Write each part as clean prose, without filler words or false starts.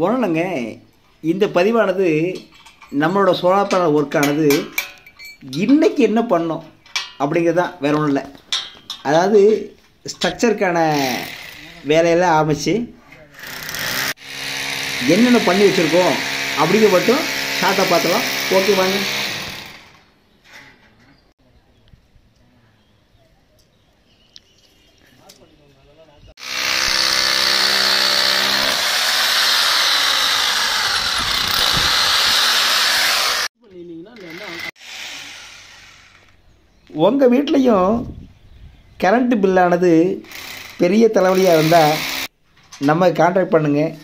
ஒன்றுங்க, இந்த பதிவானது நம்மளோட சோலார் பேனல் ஒர்க்கானது இன்றைக்கி என்ன பண்ணோம் அப்படிங்கிறது தான், வேறு ஒன்றும் இல்லை. அதாவது ஸ்ட்ரக்சருக்கான வேலையெல்லாம் ஆரம்பித்து என்னென்ன பண்ணி வச்சுருக்கோம் அப்படிங்கிற மட்டும் ஷார்ட்டாக பார்த்துலாம். ஓகே வாங்க. உங்கள் வீட்லேயும் கரண்ட்டு பில்லானது பெரிய தலைவலியாக இருந்தால் நம்ம கான்டாக்ட் பண்ணுங்கள்.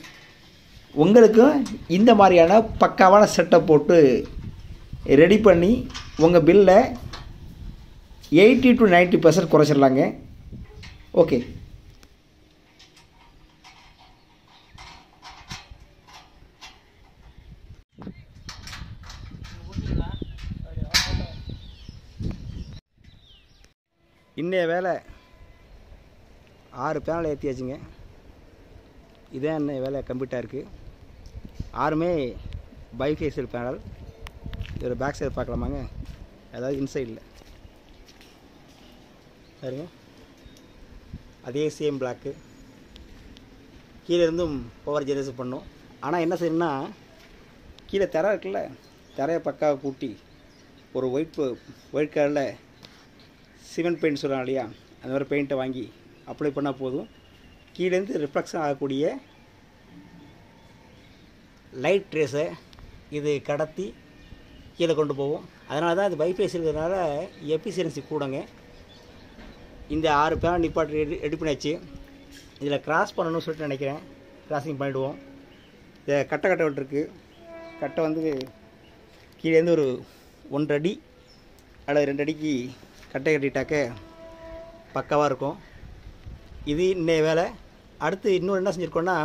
உங்களுக்கும் இந்த மாதிரியான பக்காவான செட்டப் போட்டு ரெடி பண்ணி உங்கள் பில்லை 80 to 90% குறைச்சிடலாங்க. ஓகே. இன்னைய வேலை 6 பேனல் ஏற்றியாச்சுங்க. இதே இன்னைய வேலை கம்ப்ளீட்டாக இருக்குது. 6மே பைஃபேஷியல் பேனல். இதோட பேக் சைடு பார்க்கலாமாங்க, அதாவது இன்சைடில் பாருங்க. அதே சேம் பிளாக்கு. கீழே இருந்தும் பவர் ஜெனரேஷன் பண்ணும். ஆனால் என்ன செய்யணும்னா, கீழே தரை இருக்குல்ல, தரையை பக்காவை கூட்டி ஒரு ஒயிட் கலரில் சிமெண்ட் பெயிண்ட் சொல்கிறாங்க இல்லையா, அந்த மாதிரி பெயிண்ட்டை வாங்கி அப்ளை பண்ணால் போதும். கீழேருந்து ரிஃப்ளெக்ஷன் ஆகக்கூடிய லைட் ரேஸை இது கடத்தி கீழே கொண்டு போவோம். அதனால தான் இது பைபேஸ் இருக்கிறதுனால எஃபிஷியன்சி கூடங்க. இந்த 6 பேனல் நிப்பாட்டி ரெடி பண்ணியாச்சு. இதில் கிராஸ் பண்ணணும்னு சொல்லிட்டு நினைக்கிறேன். கிராஸிங் பண்ணிவிடுவோம். இதை கட்டை விட்டுருக்கு. கட்டை வந்து கீழேருந்து ஒரு 1 அடி அல்லது 2 அடிக்கு கட்டை கட்டிட்டாக்க பக்காவாக இருக்கும். இது இன்னைய வேலை. அடுத்து இன்னொரு என்ன செஞ்சுருக்கோன்னா,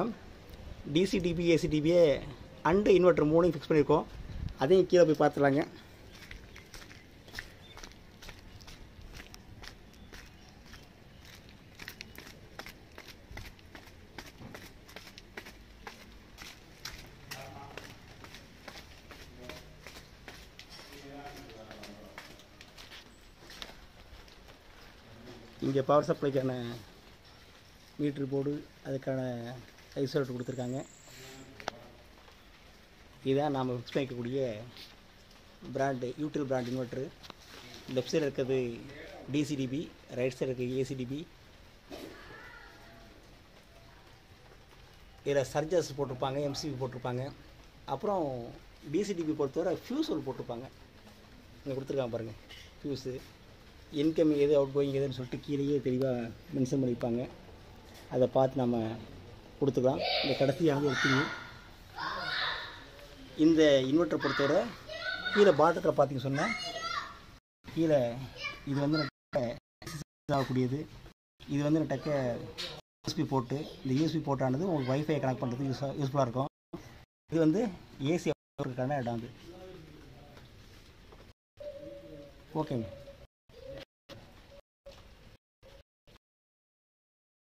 டிசிடிபி, ஏசிடிபியை அண்டு இன்வெர்ட்டர் 3 ஃபிக்ஸ் பண்ணியிருக்கோம். அதையும் கீழே போய் பார்த்துலாங்க. இங்கே பவர் சப்ளைக்கான மீட்ரு போர்டு, அதுக்கான ஐசோலேட்டர் கொடுத்துருக்காங்க. இதுதான் நாம் ஃபிக்ஸ் பண்ணிக்கக்கூடிய brand, UTL brand inverter. Left சைடில் இருக்கிறது டிசிடிபி, ரைட் சைடில் இருக்கிறது ஏசிடிபி. இதில் சர்ஜர்ஸ் போட்டிருப்பாங்க, எம்சிபி போட்டிருப்பாங்க. அப்புறம் டிசிடிபி பொறுத்தவரை ஃபியூஸ் ஒன்று போட்டிருப்பாங்க. இங்கே கொடுத்துருக்காங்க பாருங்கள், ஃபியூஸு. இன்கமிங் எது, அவுட் கோயிங் எதுன்னு சொல்லிட்டு கீழேயே தெளிவாக மென்ஷன் பண்ணியிருப்பாங்க. அதை பார்த்து நம்ம கொடுத்துக்கலாம். இந்த கடைசியானது இருக்குங்க. இந்த இன்வெர்ட்டர் பொறுத்தவரை கீழே பாட்டத்தில் பார்த்தீங்க சொன்னால், கீழே இது வந்து ஆகக்கூடியது. இது வந்து டக்க யூஎஸ்பி போட்டு, இந்த யூஎஸ்பி போட்டானது உங்களுக்கு வைஃபை கனெக்ட் பண்ணுறதுக்கு யூஸ்ஃபுல்லாக இருக்கும். இது வந்து ஏசி இடம் அது. ஓகேங்க.